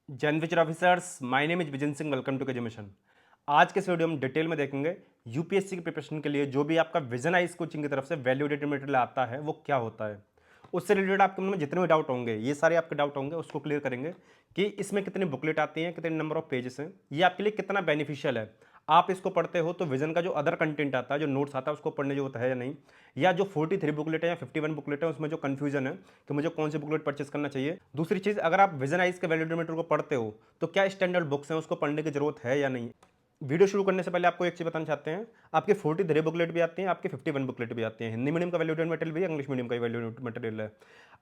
Jain future officers, my name is Vijan Singh. Welcome to mission. आज के इस वीडियो में डिटेल में देखेंगे यूपीएससी की प्रिपरेशन के लिए जो भी आपका विजन आइज कोचिंग की तरफ से वैल्यूडेटेड मटेरियल आता है वो क्या होता है। उससे रिलेटेड आपके मन में जितने भी डाउट होंगे, ये सारे आपके डाउट होंगे, उसको क्लियर करेंगे कि इसमें कितनी बुकलेट आती हैं, कितने नंबर ऑफ पेजेस हैं, ये आपके लिए कितना बेनिफिशियल है। आप इसको पढ़ते हो तो विजन का जो अदर कंटेंट आता है, जो नोट्स आता है, उसको पढ़ने जो होता है या नहीं, या जो 43 बुकलेट है या 51 बुकलेट है, उसमें जो कंफ्यूजन है कि मुझे कौन सी बुकलेट परचेस करना चाहिए। दूसरी चीज, अगर आप विजन आइज के वैल्यूडेटेड मटेरियल को पढ़ते हो तो क्या स्टैंडर्ड बुक्स हैं, उसको पढ़ने की जरूरत है या नहीं। वीडियो शुरू करने से पहले आपको एक चीज बताना चाहते हैं, आपके 43 बुकलेट भी आती हैं, आपके 51 बुकलेट भी आती हैं। हिंदी मीडियम का वैल्यूडेटेड मटेरियल भी है, इंग्लिश मीडियम का वैल्यूडेटेड मटेरियल है।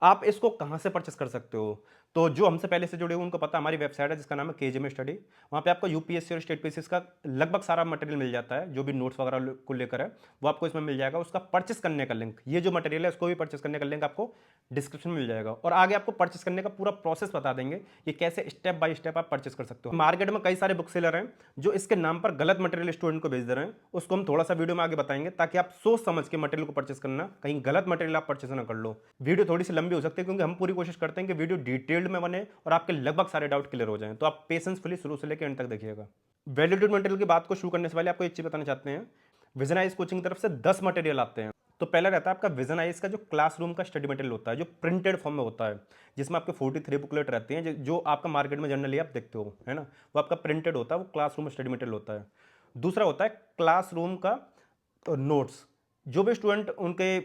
आप इसको कहां से परचेस कर सकते हो? तो जो हमसे पहले से जुड़े हुए उनको पता, हमारी वेबसाइट है जिसका नाम है केजीएम स्टडी। वहाँ पे आपको यूपीएससी और स्टेट पीसीएस का लगभग सारा मटेरियल मिल जाता है, जो भी नोट्स वगैरह को लेकर है वो आपको इसमें मिल जाएगा। उसका परचेस करने का लिंक, ये जो मटेरियल है उसको भी परचेस करने का लिंक आपको डिस्क्रिप्शन में मिल जाएगा, और आगे आपको परचेस करने का पूरा प्रोसेस बता देंगे कि कैसे स्टेप बाय स्टेप आप परचेस कर सकते हो। मार्केट में कई सारे बुक सेलर हैं जो इसके नाम पर गलत मटेरियल स्टूडेंट को भेज दे रहे हैं, उसको हम थोड़ा सा वीडियो में आगे बताएंगे ताकि आप सोच समझ के मटेरियल को परचेस करना, कहीं गलत मटेरियल आप परचेस ना कर लो। वीडियो थोड़ी सी लंबी हो सकती है क्योंकि हम पूरी कोशिश करते हैं कि वीडियो डिटेल्ड में बने और आपके लगभग सारे डाउट क्लियर हो जाएं, तो आप पेशेंसफुली शुरू से लेकर एंड तक देखिएगा। वैल्यूडेटेड मटेरियल की बात को शुरू करने से पहले आपको एक चीज बताना चाहते हैं, विजन आइज कोचिंग की तरफ से 10 मटेरियल आते हैं। तो पहला रहता है आपका विजन आइज का जो क्लासरूम का स्टडी मटेरियल होता है, जो प्रिंटेड फॉर्म में होता है, जिसमें आपके 43 बुकलेट रहती हैं, जो आपका मार्केट में जनरली आप देखते हो, है ना, वो आपका प्रिंटेड होता है, वो क्लासरूम स्टडी मटेरियल होता है। दूसरा होता है क्लासरूम का नोट्स, जो भी स्टूडेंट उनके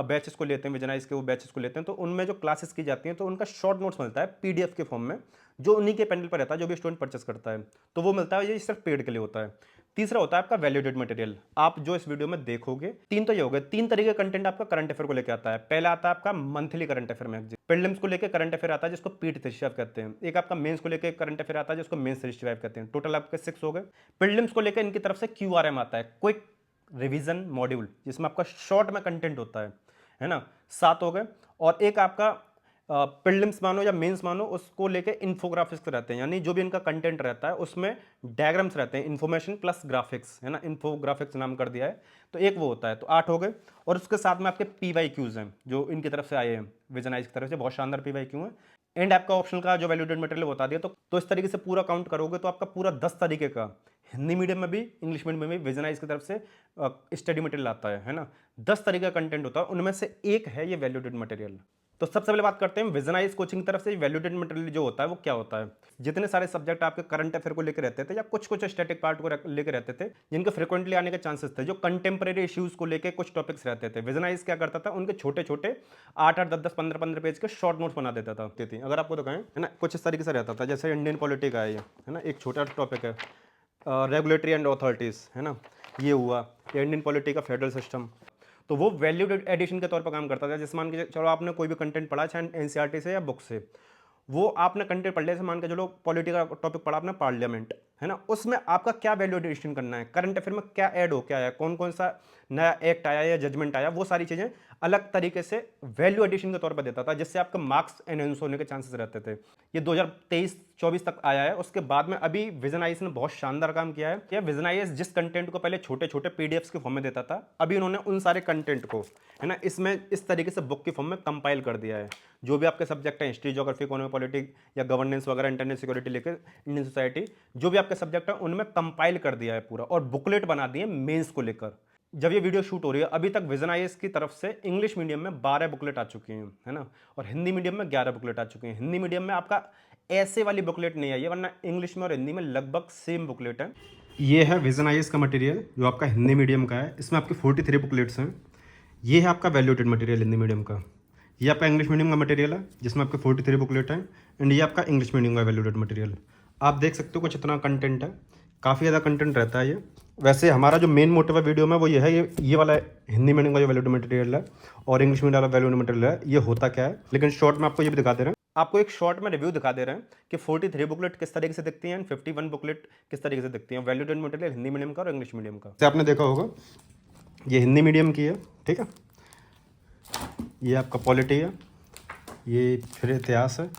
बैचेस को लेते हैं, विजनाइज के वो बैचेस को लेते हैं, तो उनमें जो क्लासेस की जाती हैं तो उनका शॉर्ट नोट्स मिलता है पीडीएफ के फॉर्म में, जो उन्हीं के पैनल पर रहता है, जो भी स्टूडेंट परचेस करता है तो वो मिलता है, ये सिर्फ पेड के लिए होता है। तीसरा होता है आपका वैल्यूडेटेड मटेरियल। आप जो इस वीडियो में देखोगे, तीन तो ये हो गए, तीन तरीके का कंटेंट आपका करंट अफेयर को लेकर आता है। पहला आता है आपका monthly current affair magazine, prelims को लेकर करंट अफेयर आता है जिसको पीटी 35 कहते हैं। एक आपका मेंस को लेकर करंट अफेयर आता है जिसको मेंस 35 कहते हैं। टोटल आपके 6 हो गए। प्रीलिम्स को लेकर इनकी तरफ से क्यूआरएम आता है, क्विक रिवीजन मॉड्यूल, जिसमें आपका शॉर्ट में कंटेंट होता है ना, 7 हो गए। और एक आपका प्रीलिम्स मानो या मेंस मानो, उसको लेके इन्फोग्राफिक्स रहते हैं, यानी जो भी इनका कंटेंट रहता है उसमें डायग्राम्स रहते हैं, इन्फॉर्मेशन प्लस ग्राफिक्स, है ना, इन्फोग्राफिक्स नाम कर दिया है, तो एक वो होता है, तो 8 हो गए। और उसके साथ में आपके पीवाईक्यूज हैं जो इनकी तरफ से आए हैं, विजनाइज की तरफ से, बहुत शानदार पीवाईक्यू है। एंड आपका ऑप्शन का जो वैल्यूडेटेड मटेरियल बता दिया, तो इस तरीके से पूरा काउंट करोगे तो आपका पूरा 10 तरीके का हिंदी मीडियम में भी इंग्लिश मीडियम में भी विजनाइज की तरफ से स्टडी मटेरियल आता है ना। 10 तरीके का कंटेंट होता है, उनमें से एक है ये वैल्यूडेटेड मटेरियल। तो सबसे पहले बात करते हैं विजनाइज कोचिंग की तरफ से वैल्यूडेटेड मटेरियल जो होता है वो क्या होता है। जितने सारे सब्जेक्ट आपके करंट अफेयर को लेकर रहते थे या कुछ कुछ स्टैटिक पार्ट को लेकर रहते थे, जिनके फ्रिक्वेंटली आने के चांसेस थे, जो कंटेम्प्रेरी इश्यूज को लेकर कुछ टॉपिक्स रहते थे, विजनाइज क्या करता था, उनके छोटे छोटे 8-8, 10-10, 15-15 पेज के शॉर्ट नोट्स बना देता था। अगर आपको दिखाएं, है ना, कुछ इस तरीके से रहता था, जैसे इंडियन पॉलिटी का है ना, एक छोटा टॉपिक है, रेगुलेटरी एंड अथॉरिटीज़, है ना, ये हुआ, इंडियन पॉलिटी का फेडरल सिस्टम, तो वो वैल्यू एडिशन के तौर पर काम करता था। जैसे मान के चलो आपने कोई भी कंटेंट पढ़ा, चाहे एनसीईआरटी से या बुक से, वो आपने कंटेंट पढ़ लिया, जैसे मान के चलो पॉलिटी का टॉपिक पढ़ा आपने, पार्लियामेंट, है ना, उसमें आपका क्या वैल्यू एडिशन करना है, करंट अफेयर में क्या ऐड हो, क्या आया, कौन कौन सा नया एक्ट आया या जजमेंट आया, वो सारी चीज़ें अलग तरीके से वैल्यू एडिशन के तौर पर देता था, जिससे आपके मार्क्स एनहेंस होने के चांसेस रहते थे। ये 2023-24 तक आया है। उसके बाद में अभी विजन आईएएस ने बहुत शानदार काम किया है। यह विजन आईएएस जिस कंटेंट को पहले छोटे छोटे पीडीएफ्स के फॉर्म में देता था, अभी उन्होंने उन सारे कंटेंट को, है ना, इसमें इस तरीके से बुक के फॉर्म में कंपाइल कर दिया है। जो भी आपके सब्जेक्ट है, हिस्ट्री, ज्योग्राफी, इकोनॉमी, पॉलिटिक्स या गवर्नेंस वगैरह, इंटरनेशनल सिक्योरिटी लेकर इंडियन सोसाइटी, जो भी आपके सब्जेक्ट है उनमें कंपाइल कर दिया है पूरा, और बुकलेट बना दिए मेंस को लेकर। जब ये वीडियो शूट हो रही है, अभी तक विजन आईएएस की तरफ से इंग्लिश मीडियम में 12 बुकलेट आ चुकी हैं, है ना, और हिंदी मीडियम में 11 बुकलेट आ चुकी हैं। हिंदी मीडियम में आपका ऐसे वाली बुकलेट नहीं आई है, वरना इंग्लिश में और हिंदी में लगभग सेम बुकलेट है। ये है विजन आईएएस का मटेरियल जो आपका हिंदी मीडियम का है। इसमें आपके 43 बुकलेट्स हैं। ये है आपका वैल्यूडेटेड मटेरियल हिंदी मीडियम का। ये आपका इंग्लिश मीडियम का मटेरियल है जिसमें आपके 43 बुकलेट हैं। एंड ये आपका इंग्लिश मीडियम का वैल्यूडेटेड मटेरियल। आप देख सकते हो कुछ इतना कंटेंट है, काफ़ी ज़्यादा कंटेंट रहता है ये। वैसे हमारा जो मेन मोटिव है वीडियो में वो ये है, ये वाला हिंदी मीडियम का जो वैल्यूडेटेड मटेरियल है और इंग्लिश मीडियम वाला वैल्यूडेटेड मटेरियल है, ये होता क्या है। लेकिन शॉर्ट में आपको ये भी दिखा दे रहे हैं, आपको एक शॉर्ट में रिव्यू दिखा दे रहे हैं कि 43 बुकलेट किस तरीके से दिखती हैं, 51 बुकलेट किस तरीके से दिखती हैं, वैल्यूडेटेड मटेरियल हिंदी मीडियम का और इंग्लिश मीडियम का। जैसे आपने देखा होगा, ये हिंदी मीडियम की है, ठीक है, ये आपका पॉलिटी है, ये फिर इतिहास है।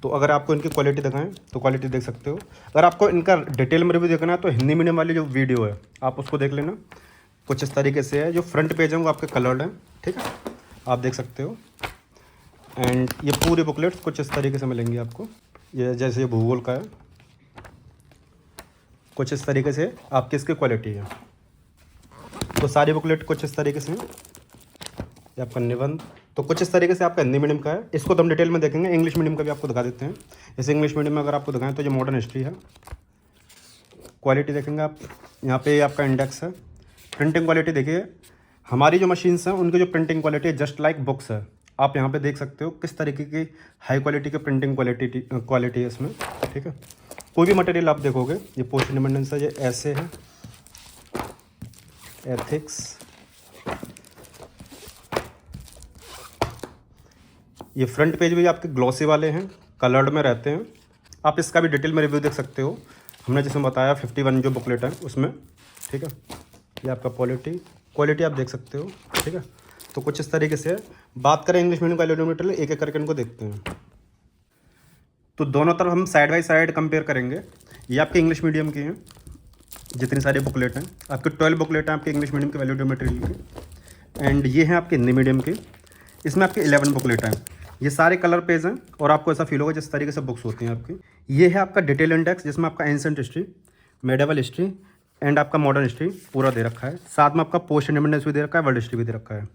तो अगर आपको इनकी क्वालिटी दिखाएं तो क्वालिटी देख सकते हो। अगर आपको इनका डिटेल में रिव्यू देखना है तो हिंदी मीडियम वाली जो वीडियो है आप उसको देख लेना। कुछ इस तरीके से है, जो फ्रंट पेज है वो आपके कलर्ड हैं, ठीक है, आप देख सकते हो। एंड ये पूरे बुकलेट्स कुछ इस तरीके से मिलेंगे आपको। ये जैसे भूगोल का है, कुछ इस तरीके से आपकी इसकी क्वालिटी है। तो सारी बुकलेट कुछ इस तरीके से है। ये आपका निबंध तो कुछ इस तरीके से आपका हिंदी मीडियम का है। इसको तो हम डिटेल में देखेंगे। इंग्लिश मीडियम का भी आपको दिखा देते हैं। जैसे इंग्लिश मीडियम में अगर आपको दिखाएं तो ये मॉडर्न हिस्ट्री है। क्वालिटी देखेंगे आप, यहाँ पे आपका इंडेक्स है। प्रिंटिंग क्वालिटी देखिए, हमारी जो मशीन्स हैं उनकी जो प्रिंटिंग क्वालिटी है जस्ट लाइक बुक्स है। आप यहाँ पे देख सकते हो किस तरीके की हाई क्वालिटी की प्रिंटिंग क्वालिटी है इसमें। ठीक है, कोई भी मटेरियल आप देखोगे, ये पोस्ट इंडिपेंडेंस है, ये ऐसे है, एथिक्स, ये फ्रंट पेज भी आपके ग्लॉसी वाले हैं, कलर्ड में रहते हैं। आप इसका भी डिटेल में रिव्यू देख सकते हो, हमने जिसमें बताया 51 जो बुकलेट है उसमें। ठीक है, ये आपका क्वालिटी आप देख सकते हो। ठीक है, तो कुछ इस तरीके से बात करें इंग्लिश मीडियम का वैल्यूडेटेड मटेरियल, एक एक करके इनको देखते हैं। तो दोनों तरफ हम साइड बाई साइड कंपेयर करेंगे। ये आपके इंग्लिश मीडियम की हैं, जितनी सारी बुकलेट हैं आपके 12 बुकलेट हैं आपके इंग्लिश मीडियम के वैल्यूडेटेड मटेरियल की। एंड ये हैं आपके हिंदी मीडियम की, इसमें आपके 11 बुकलेट हैं। ये सारे कलर पेज हैं और आपको ऐसा फील होगा जिस तरीके से बुक्स होती हैं आपकी। ये है आपका डिटेल इंडेक्स, जिसमें आपका ancient history, medieval history and आपका मॉडर्न हिस्ट्री पूरा दे रखा है। साथ में आपका पोस्ट इंडिपेंडेंस भी दे रखा है, वर्ल्ड हिस्ट्री भी दे रखा है।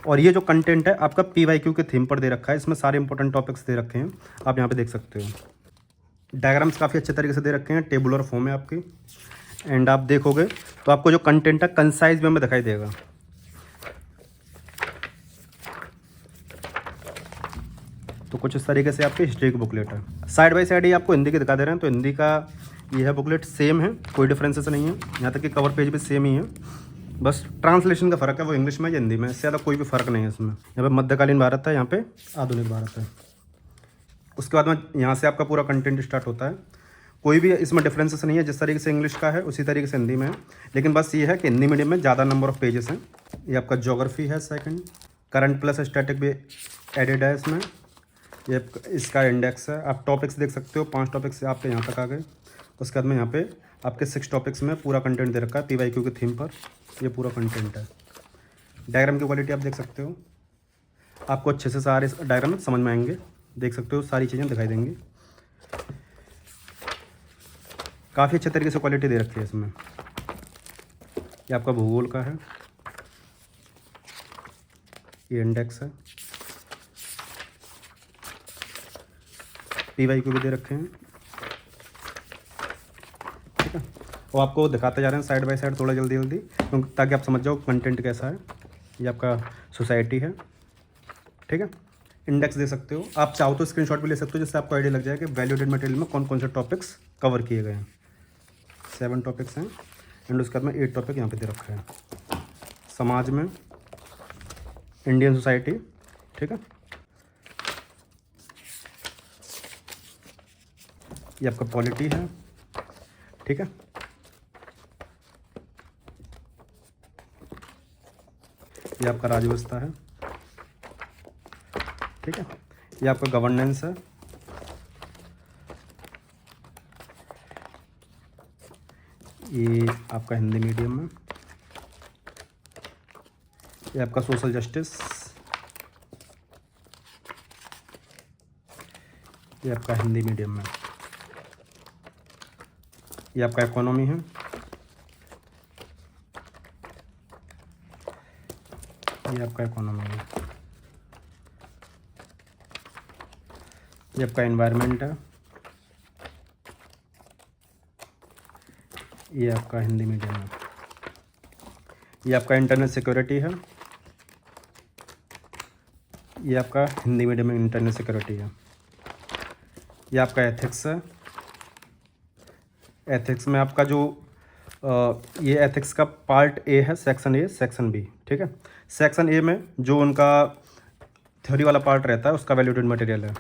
और ये जो कंटेंट है आपका PYQ के थीम पर दे रखा है। इसमें सारे इंपॉर्टेंट टॉपिक्स दे रखे हैं, आप यहाँ पे देख सकते हो। डायग्राम्स काफ़ी अच्छे तरीके से दे रखे हैं, टेबुलर फॉर्म है आपकी। एंड आप देखोगे तो आपको जो कंटेंट है कंसाइज वे में दिखाई देगा। तो कुछ इस तरीके से आपकी हिस्ट्री की बुकलेट है। साइड बाय साइड ही आपको हिंदी की दिखा दे रहे हैं। तो हिंदी का ये है बुकलेट, सेम है, कोई डिफरेंसेस नहीं है। यहाँ तक कि कवर पेज भी सेम ही है, बस ट्रांसलेशन का फ़र्क है, वो इंग्लिश में या हिंदी में। इससे ज़्यादा कोई भी फ़र्क नहीं है इसमें। यहाँ पे मध्यकालीन भारत है, यहाँ पे आधुनिक भारत है। उसके बाद में यहाँ से आपका पूरा कंटेंट स्टार्ट होता है। कोई भी इसमें डिफरेंसेस नहीं है, जिस तरीके से इंग्लिश का है उसी तरीके से हिंदी में है। लेकिन बस ये है कि हिंदी मीडियम में ज़्यादा नंबर ऑफ़ पेजेस हैं। ये आपका ज्योग्राफी है सेकंड, करंट प्लस स्टैटिक भी एडेड है इसमें। ये इसका इंडेक्स है। आप टॉपिक्स देख सकते हो, 5 टॉपिक्स आपके यहाँ तक आ गए। उसके बाद में यहाँ पे आपके 6 टॉपिक्स में पूरा कंटेंट दे रखा है PYQ के थीम पर। ये पूरा कंटेंट है। डायग्राम की क्वालिटी आप देख सकते हो, आपको अच्छे से सारे डायग्राम समझ में आएंगे, देख सकते हो, सारी चीज़ें दिखाई देंगी। काफ़ी अच्छे तरीके से क्वालिटी दे रखी है इसमें। ये आपका भूगोल का है, ये इंडेक्स है, PYQ भी दे रखे हैं। ठीक है, और आपको दिखाते जा रहे हैं साइड बाय साइड थोड़ा जल्दी ताकि आप समझ जाओ कंटेंट कैसा है। ये आपका सोसाइटी है। ठीक है, इंडेक्स दे सकते हो, आप चाहो तो स्क्रीनशॉट भी ले सकते हो, जिससे आपको आइडिया लग जाए कि वैल्यूडेटेड मटेरियल में कौन कौन से टॉपिक्स कवर किए गए हैं। 7 टॉपिक्स हैं एंड उसके बाद में 8 टॉपिक यहाँ पे दे रखा है। समाज में, इंडियन सोसाइटी। ठीक है, ये आपका पॉलिटी है। ठीक है, ये आपका राज्य व्यवस्था है। ठीक है, ये आपका गवर्नेंस है। ये आपका हिंदी मीडियम में। ये आपका सोशल जस्टिस। ये आपका हिंदी मीडियम में। ये आपका इकोनॉमी है। ये आपका इकोनॉमी है। ये आपका एनवायरनमेंट है। ये आपका हिंदी मीडियम है। ये आपका इंटरनेट सिक्योरिटी है। ये आपका हिंदी मीडियम में इंटरनेट सिक्योरिटी है। ये आपका एथिक्स है। एथिक्स में आपका जो ये एथिक्स का पार्ट A है, सेक्शन A, सेक्शन B। ठीक है, सेक्शन A में जो उनका थ्योरी वाला पार्ट रहता है उसका वैल्यूडेटेड मटेरियल है।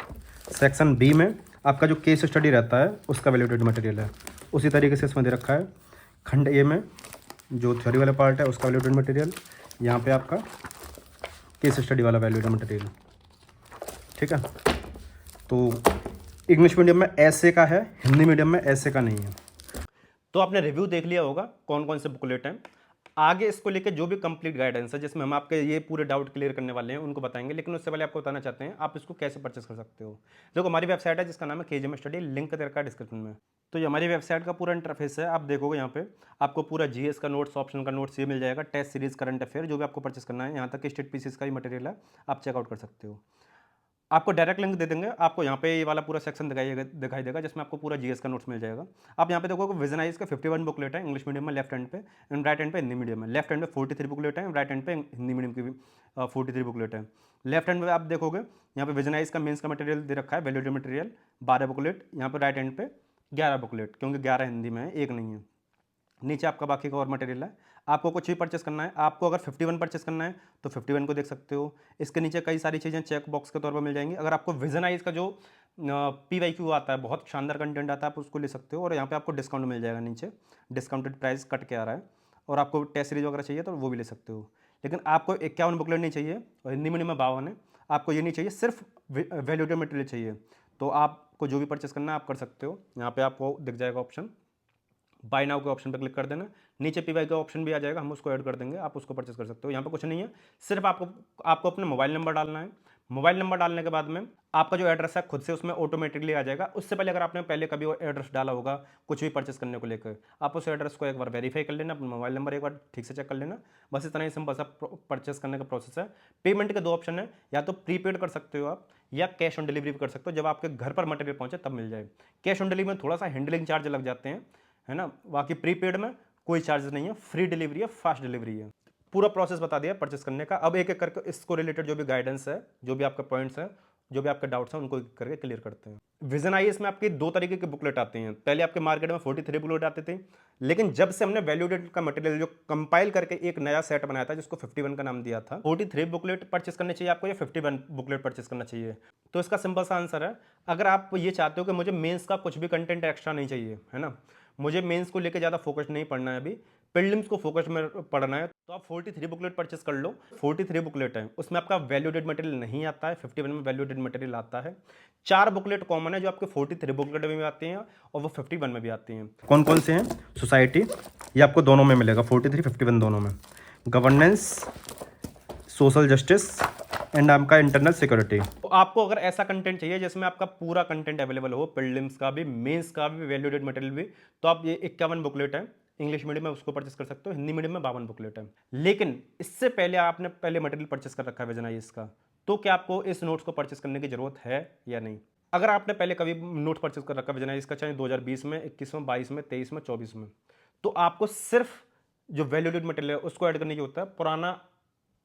सेक्शन B में आपका जो केस स्टडी रहता है उसका वैल्यूडेटेड मटेरियल है। उसी तरीके से इसमें दे रखा है। खंड A में जो थ्योरी वाला पार्ट है उसका वैल्यूडेटेड मटेरियल, यहाँ पे आपका केस स्टडी वाला वैल्यूडेटेड मटेरियल। ठीक है, तो इंग्लिश मीडियम में ऐसे का है, हिंदी मीडियम में ऐसे का नहीं है। तो आपने रिव्यू देख लिया होगा कौन कौन से बुकलेट हैं। आगे इसको लेके जो भी कंप्लीट गाइडेंस है, जिसमें हम आपके ये पूरे डाउट क्लियर करने वाले हैं, उनको बताएंगे। लेकिन उससे पहले आपको बताना चाहते हैं आप इसको कैसे परचेस कर सकते हो। देखो, हमारी वेबसाइट है जिसका नाम है केजीएम स्टडी, लिंक दे रखा है डिस्क्रिप्शन में। तो ये हमारी वेबसाइट का पूरा इंटरफेस है। आप देखोगे यहाँ पे आपको पूरा जीएस का नोट्स, ऑप्शन का नोट्स ये मिल जाएगा, टेस्ट सीरीज, करंट अफेयर, जो भी आपको परचेस करना है। यहाँ तक कि स्टेट पीसीस का ही मटेरियल है, आप चेकआउट कर सकते हो। आपको डायरेक्ट लिंक दे देंगे, आपको यहाँ पे ये वाला पूरा सेक्शन दिखाई देगा जिसमें आपको पूरा जीएस का नोट्स मिल जाएगा। आप यहाँ पे देखोगे विजनाइज का 51 बुकलेट है इंग्लिश मीडियम में लेफ्ट हैंड पे, एंड राइट हैंड पे हिंदी मीडियम में। लेफ्ट हैंड पे 43 बुकलेट है, राइट हैंड पे हिंदी मीडियम की भी 43 बुकलेट है। लेफ्ट हैंड पे आप देखोगे यहाँ पे विजनाइज का मेंस का मटेरियल दे रखा है, वैल्यूडेड मटेरियल 12 बुकलेट। यहाँ पे राइट हैंड पे 11 बुकलेट, क्योंकि 11 हिंदी में है, एक नहीं है। नीचे आपका बाकी का और मटेरियल है। आपको कुछ भी परचेस करना है, आपको अगर 51 परचेस करना है तो 51 को देख सकते हो। इसके नीचे कई सारी चीज़ें चेक बॉक्स के तौर पर मिल जाएंगी। अगर आपको विजनाइज का जो PYQ आता है, बहुत शानदार कंटेंट आता है, आप उसको ले सकते हो। और यहाँ पे आपको डिस्काउंट मिल जाएगा, नीचे डिस्काउंटेड प्राइस कट के आ रहा है। और आपको टेस्ट सीरीज वगैरह चाहिए तो वो भी ले सकते हो। लेकिन आपको 51 बुकलेट नहीं चाहिए और हिंदी मीडियम में 52 है, आपको ये नहीं चाहिए, सिर्फ वैल्यूडेड मटेरियल चाहिए। तो आपको जो भी परचेस करना है आप कर सकते हो। यहाँ पे आपको दिख जाएगा ऑप्शन, बाय नाउ के ऑप्शन पर क्लिक कर देना। नीचे पीवाई का ऑप्शन भी आ जाएगा, हम उसको ऐड कर देंगे, आप उसको परचेस कर सकते हो। यहाँ पे कुछ नहीं है, सिर्फ आपको अपना मोबाइल नंबर डालना है। मोबाइल नंबर डालने के बाद में आपका जो एड्रेस है खुद से उसमें ऑटोमेटिकली आ जाएगा। उससे पहले अगर आपने पहले कभी एड्रेस डाला होगा कुछ भी परचेस करने को लेकर, आप उस एड्रेस को एक बार वेरीफाई कर लेना, अपना मोबाइल नंबर एक बार ठीक से चेक कर लेना। बस इतना ही सिंपल सा परचेस करने का प्रोसेस है। पेमेंट के दो ऑप्शन है, या तो प्रीपेड कर सकते हो आप, या कैश ऑन डिलीवरी भी कर सकते हो, जब आपके घर पर मटेरियल पहुंचे तब मिल जाए। कैश ऑन डिलीवरी में थोड़ा सा हैंडलिंग चार्ज लग जाते हैं, है ना। बाकी प्रीपेड में कोई चार्जेस नहीं है, फ्री डिलीवरी है, फास्ट डिलीवरी है। पूरा प्रोसेस बता दिया परचेस करने का। अब एक एक करके इसको रिलेटेड जो भी गाइडेंस है, जो भी आपके पॉइंट्स हैं, जो भी आपके डाउट्स हैं, उनको एक करके क्लियर करते हैं। विजन आईएएस में आपकी दो तरीके के बुकलेट आते हैं। पहले आपके मार्केट में 43 बुकलेट आते थे, लेकिन जब से हमने वैल्यूडेड का मटेरियल जो कंपाइल करके एक नया सेट बनाया था जिसको 51 का नाम दिया था, 43 बुकलेट परचेस करने चाहिए आपको या 51 बुकलेट परचेस करना चाहिए? तो इसका सिंपल सा आंसर है, अगर आप ये चाहते हो कि मुझे मेंस का कुछ भी कंटेंट एक्स्ट्रा नहीं चाहिए, है ना, मुझे मेंस को लेकर ज़्यादा फोकस नहीं पढ़ना है, अभी प्रीलिम्स को फोकस में पढ़ना है, तो आप 43 बुकलेट परचेस कर लो। 43 बुकलेट है, उसमें आपका वैल्यूडेड मटेरियल नहीं आता है, 51 में वैल्यूडेड मटेरियल आता है। 4 बुकलेट कॉमन है जो आपके 43 बुकलेट में भी आती हैं और वो 51 में भी आती हैं। कौन कौन से हैं? सोसाइटी, ये आपको दोनों में मिलेगा, 43 51 दोनों में। गवर्नेंस, सोशल जस्टिस एंड आपका इंटरनल सिक्योरिटी। तो आपको अगर ऐसा कंटेंट चाहिए जिसमें आपका पूरा कंटेंट अवेलेबल हो, प्रीलिम्स का भी, मेंस का भी, वैल्यूडेड मटेरियल भी, तो आप ये 51 बुकलेट है इंग्लिश मीडियम में, उसको परचेस कर सकते हो। हिंदी मीडियम में 52 बुकलेट है। लेकिन इससे पहले आपने पहले मटेरियल परचेस कर रखा है विजन आईएएस का, तो क्या आपको इस नोट्स को परचेस करने की जरूरत है या नहीं? अगर आपने पहले कभी नोट परचेस कर रखा है विजन आईएएस का, चाहे 2020 में, 21 में, 22 में, 23 में, 24 में, तो आपको सिर्फ जो वैल्यूडेड मटेरियल है उसको ऐड करने की होता है। पुराना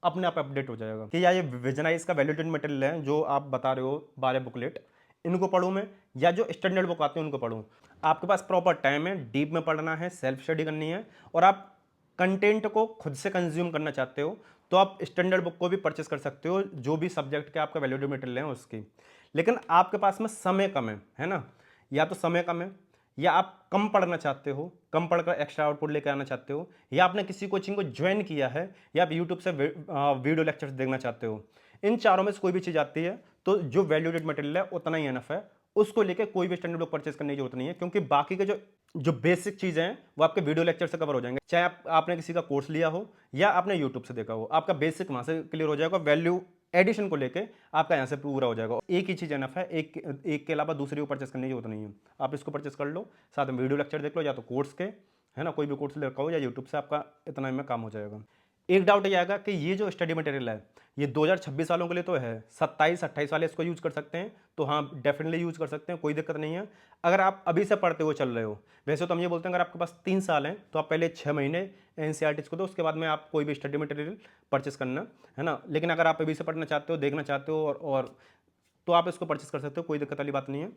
अपने आप अपडेट हो जाएगा कि या ये विजनाइज का वैल्यूडेड मटेरियल है जो आप बता रहे हो 12 बुकलेट, इनको पढ़ूं मैं, या जो स्टैंडर्ड बुक आते हैं उनको पढ़ूं। आपके पास प्रॉपर टाइम है, डीप में पढ़ना है, सेल्फ स्टडी करनी है, और आप कंटेंट को खुद से कंज्यूम करना चाहते हो, तो आप स्टैंडर्ड बुक को भी परचेस कर सकते हो, जो भी सब्जेक्ट के आपका वैल्यूडेड मटेरियल है उसकी। लेकिन आपके पास में समय कम है ना, या तो समय कम है, या आप कम पढ़ना चाहते हो, कम पढ़कर एक्स्ट्रा आउटपुट लेकर आना चाहते हो, या आपने किसी कोचिंग को ज्वाइन किया है, या आप यूट्यूब से वीडियो लेक्चर्स देखना चाहते हो, इन चारों में से कोई भी चीज़ आती है, तो जो वैल्यूडेड मटेरियल है उतना ही एनफ है। उसको लेके कोई भी स्टैंडर्ड बुक परचेस करने की जरूरत नहीं है, क्योंकि बाकी के जो जो बेसिक चीज़ें हैं वो आपके वीडियो लेक्चर से कवर हो जाएंगे। चाहे आपने किसी का कोर्स लिया हो या आपने यूट्यूब से देखा हो, आपका बेसिक वहाँ से क्लियर हो जाएगा। वैल्यू एडिशन को लेके आपका यहाँ से पूरा हो जाएगा। एक ही चीज़ एनफ है, एक के अलावा दूसरी को परचेस करने की जरूरत नहीं है। आप इसको परचेस कर लो, साथ में वीडियो लेक्चर देख लो, या तो कोर्स के, है ना, कोई भी कोर्स ले रखा हो, या यूट्यूब से, आपका इतना में काम हो जाएगा। एक डाउट ये आएगा कि ये जो स्टडी मटेरियल है ये 2026 वालों के लिए तो है, 27-28 वाले इसको यूज कर सकते हैं, तो हाँ डेफिनेटली यूज कर सकते हैं, कोई दिक्कत नहीं है। अगर आप अभी से पढ़ते हुए चल रहे हो, वैसे तो हम ये बोलते हैं अगर आपके पास 3 साल हैं तो आप पहले 6 महीने एनसीईआरटी को दो, उसके बाद में आप कोई भी स्टडी मटेरियल परचेस करना, है ना। लेकिन अगर आप अभी से पढ़ना चाहते हो, देखना चाहते हो, और तो आप इसको परचेस कर सकते हो, कोई दिक्कत वाली बात नहीं है।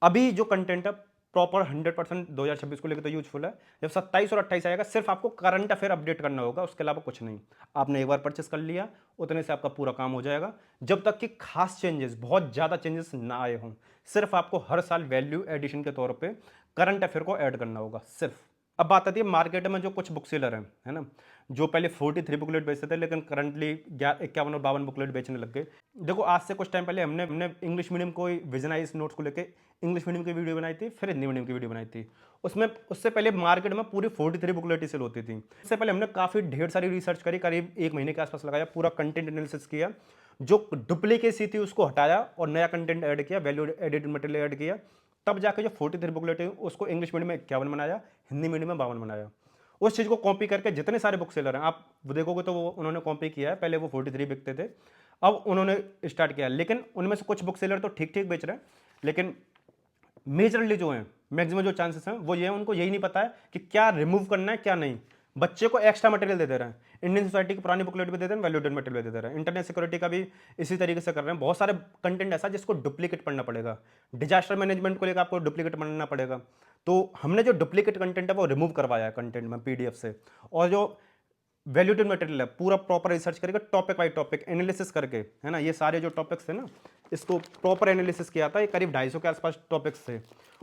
अभी जो कंटेंट है प्रॉपर 100% 2026 को लेकर तो यूजफुल है। जब 27 और 28 आएगा सिर्फ आपको करंट अफेयर अपडेट करना होगा, उसके अलावा कुछ नहीं। आपने एक बार परचेस कर लिया, उतने से आपका पूरा काम हो जाएगा, जब तक कि खास चेंजेस, बहुत ज़्यादा चेंजेस ना आए हों। सिर्फ आपको हर साल वैल्यू एडिशन के तौर पर करंट अफेयर को ऐड करना होगा सिर्फ। अब बात आती है मार्केट में जो कुछ बुक सेलर हैं, है ना, जो पहले 43 बुकलेट बेचते थे लेकिन करंटली 51 और 52 बुकलेट बेचने लग गए। देखो आज से कुछ टाइम पहले हमने इंग्लिश मीडियम को विजनाइज नोट्स को लेके इंग्लिश मीडियम की वीडियो बनाई थी, फिर हिंदी मीडियम की वीडियो बनाई थी। उसमें उससे पहले मार्केट में पूरी 43 बुकलेट ही सेल होती थी। उससे पहले हमने काफ़ी ढेर सारी रिसर्च करी, करीब 1 महीने के आसपास लगाया, पूरा कंटेंट एनालिसिस किया, जो डुप्लीकेसी थी उसको हटाया और नया कंटेंट ऐड किया, वैल्यू एडिटेड मटेरियल ऐड किया, तब जाके जो 43 बुकलेट है उसको इंग्लिश मीडियम में 51 बनाया, हिंदी मीडियम में 52 बनाया। उस चीज़ को कॉपी करके जितने सारे बुक सेलर हैं आप वो देखोगे तो वो उन्होंने कॉपी किया है। पहले वो 43 बिकते थे, अब उन्होंने स्टार्ट किया, लेकिन उनमें से कुछ बुक सेलर तो ठीक ठीक बेच रहे हैं, लेकिन मेजरली जो है मैक्सिमम जो चांसेस हैं वो ये है उनको यही नहीं पता है कि क्या रिमूव करना है क्या नहीं। बच्चे को एक्स्ट्रा मटेरियल दे रहे हैं, इंडियन सोसाइटी की पुरानी बुकलेट भी दे रहे हैं, वैल्यूडेड मटेरियल भी दे रहे हैं, इंटरनेट सिक्योरिटी का भी इसी तरीके से कर रहे हैं। बहुत सारे कंटेंट ऐसा जिसको डुप्लीकेट पढ़ना पड़ेगा, डिजास्टर मैनेजमेंट को लेकर आपको डुप्लीकेट पढ़ना पड़ेगा। तो हमने जो डुप्लीकेट कंटेंट है वो रिमूव करवाया है कंटेंट में पीडीएफ से, और जो वैल्यूडेड मटेरियल है पूरा प्रॉपर रिसर्च करके टॉपिक बाई टॉपिक एनालिसिस करके, है ना, ये सारे जो टॉपिक्स थे ना इसको प्रॉपर एनालिसिस किया था। ये करीब 250 के आसपास टॉपिक्स थे,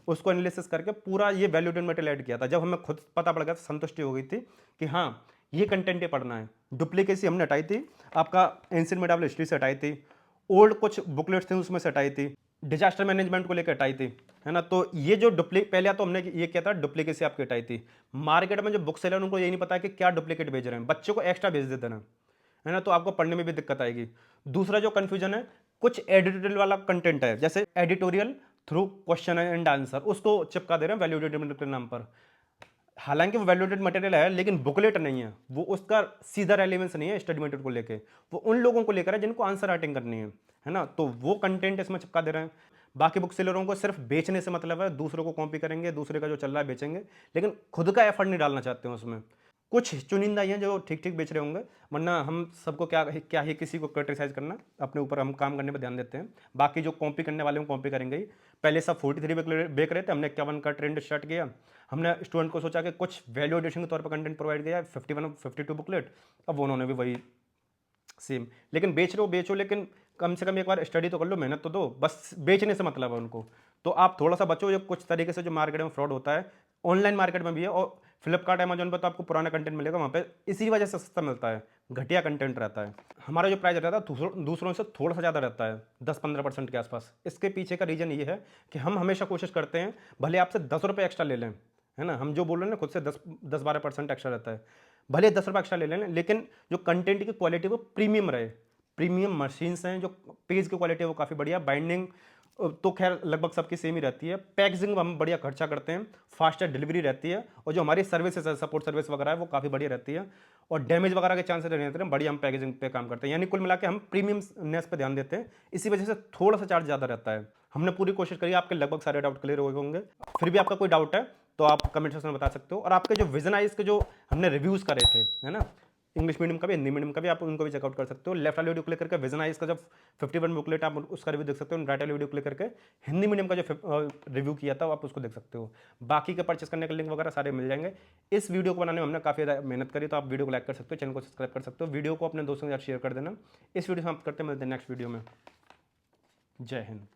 उसको एनालिसिस करके पूरा ये वैल्यूडेड मटेरियल ऐड किया था। जब हमें खुद पता पड़ गया तो संतुष्टि हो गई थी कि हाँ ये कंटेंट ही पढ़ना है। डुप्लीकेसी हमने हटाई थी, आपका एंशिएंट मेडावल हिस्ट्री से हटाई थी, ओल्ड कुछ बुकलेट्स थी उसमें से हटाई थी, डिजास्टर मैनेजमेंट को लेकर हटाई थी, है ना। तो ये जो पहले तो हमने ये किया था, डुप्लीकेसी आपकी हटाई थी। मार्केट में जो बुक सेलर उनको ये नहीं पता है कि क्या डुप्लीकेट भेज रहे हैं, बच्चे को एक्स्ट्रा भेज देते ना, है ना, तो आपको पढ़ने में भी दिक्कत आएगी। दूसरा जो कंफ्यूजन है, कुछ एडिटोरियल वाला कंटेंट है, जैसे editorial through question and answer, उसको चिपका दे रहे हैं वैल्यूडेड मटेरियल के नाम पर। हालांकि वो वैल्यूडेड मटेरियल है लेकिन बुकलेट नहीं है, वो उसका सीधा रेलेवेंस नहीं है स्टडी मटेरियल को लेके, वो उन लोगों को लेकर है जिनको आंसर राइटिंग करनी है ना, तो वो कंटेंट इसमें चिपका दे रहे हैं। बाकी बुक सेलरों को सिर्फ बेचने से मतलब है, दूसरों को कॉपी करेंगे, दूसरे का जो चल रहा है बेचेंगे, लेकिन खुद का एफर्ट नहीं डालना चाहते हैं उसमें। कुछ चुनिंदा ही हैं जो ठीक ठीक बेच रहे होंगे, वरना हम सबको क्या ही किसी को क्रिटिसाइज करना, अपने ऊपर हम काम करने पर ध्यान देते हैं। बाकी जो कॉपी करने वाले हैं कॉपी करेंगे ही। पहले सब 43 बेच रहे थे, हमने 51 का ट्रेंड स्टार्ट किया। हमने स्टूडेंट को सोचा कि कुछ वैल्यू एडिशन के तौर पर कंटेंट प्रोवाइड किया, 51 52 बुकलेट, अब उन्होंने भी वही सेम। लेकिन बेच रहे हो बेचो, लेकिन कम से कम एक बार स्टडी तो कर लो, मेहनत तो दो, बस बेचने से मतलब है उनको। तो आप थोड़ा सा बचो जो कुछ तरीके से जो मार्केट में फ्रॉड होता है, ऑनलाइन मार्केट में भी है, और फ्लिपकार्ट अमेजोन पर तो आपको पुराना कंटेंट मिलेगा, वहाँ पे इसी वजह से सस्ता मिलता है, घटिया कंटेंट रहता है। हमारा जो प्राइस रहता है दूसरों से थोड़ा सा ज़्यादा रहता है, 10-15% के आसपास। इसके पीछे का रीज़न ये है कि हम हमेशा कोशिश करते हैं भले आपसे 10 रुपये एक्स्ट्रा ले लें, है ना, हम जो बोल रहे हैं ना खुद से 10-12% एक्स्ट्रा रहता है, भले 10 रुपये एक्स्ट्रा ले लें, लेकिन जो कंटेंट की क्वालिटी वो प्रीमियम रहे। प्रीमियम मशीन्स हैं, जो पेज की क्वालिटी है वो काफ़ी बढ़िया, बाइंडिंग तो खैर लगभग सबकी सेम ही रहती है, पैकेजिंग हम बढ़िया खर्चा करते हैं, फास्टर डिलीवरी रहती है, और जो हमारी सर्विसेज है, सपोर्ट सर्विस वगैरह है, वो काफ़ी बढ़िया रहती है, और डैमेज वगैरह के चांसेस नहीं रहते हैं। बढ़िया हम पैकेजिंग पे काम करते हैं, यानी कुल मिला के हम प्रीमियमनेस पे ध्यान देते हैं, इसी वजह से थोड़ा सा चार्ज ज़्यादा रहता है। हमने पूरी कोशिश करी, आपके लगभग सारे डाउट क्लियर हो गए होंगे। फिर भी आपका कोई डाउट है तो आप कमेंट सेक्शन में बता सकते हो। और आपके जो विजनाइज के जो हमने रिव्यूज़ करे थे, है ना, इंग्लिश मीडियम का भी हिंदी मीडियम का भी, आप उनको भी चेकआउट कर सकते हो। लेफ्ट वाले वीडियो क्लिक करके विजनाइज का जब 51 बुकलेट आप उसका रिव्यू देख सकते हो, राइट वाले वीडियो क्लिक करके हिंदी मीडियम का जो रिव्यू किया था आप उसको देख सकते हो। बाकी के परचेस करने के लिंक वगैरह सारे मिल जाएंगे। इस वीडियो को बनाने में हमने काफ़ी ज़्यादा मेहनत करी, तो आप वीडियो को लाइक कर सकते हो, चैनल को सब्सक्राइब कर सकते हो, वीडियो को अपने दोस्तों के साथ शेयर कर देना। इस वीडियो से हम करते हैं, मिलते हैं नेक्स्ट वीडियो में। जय हिंद।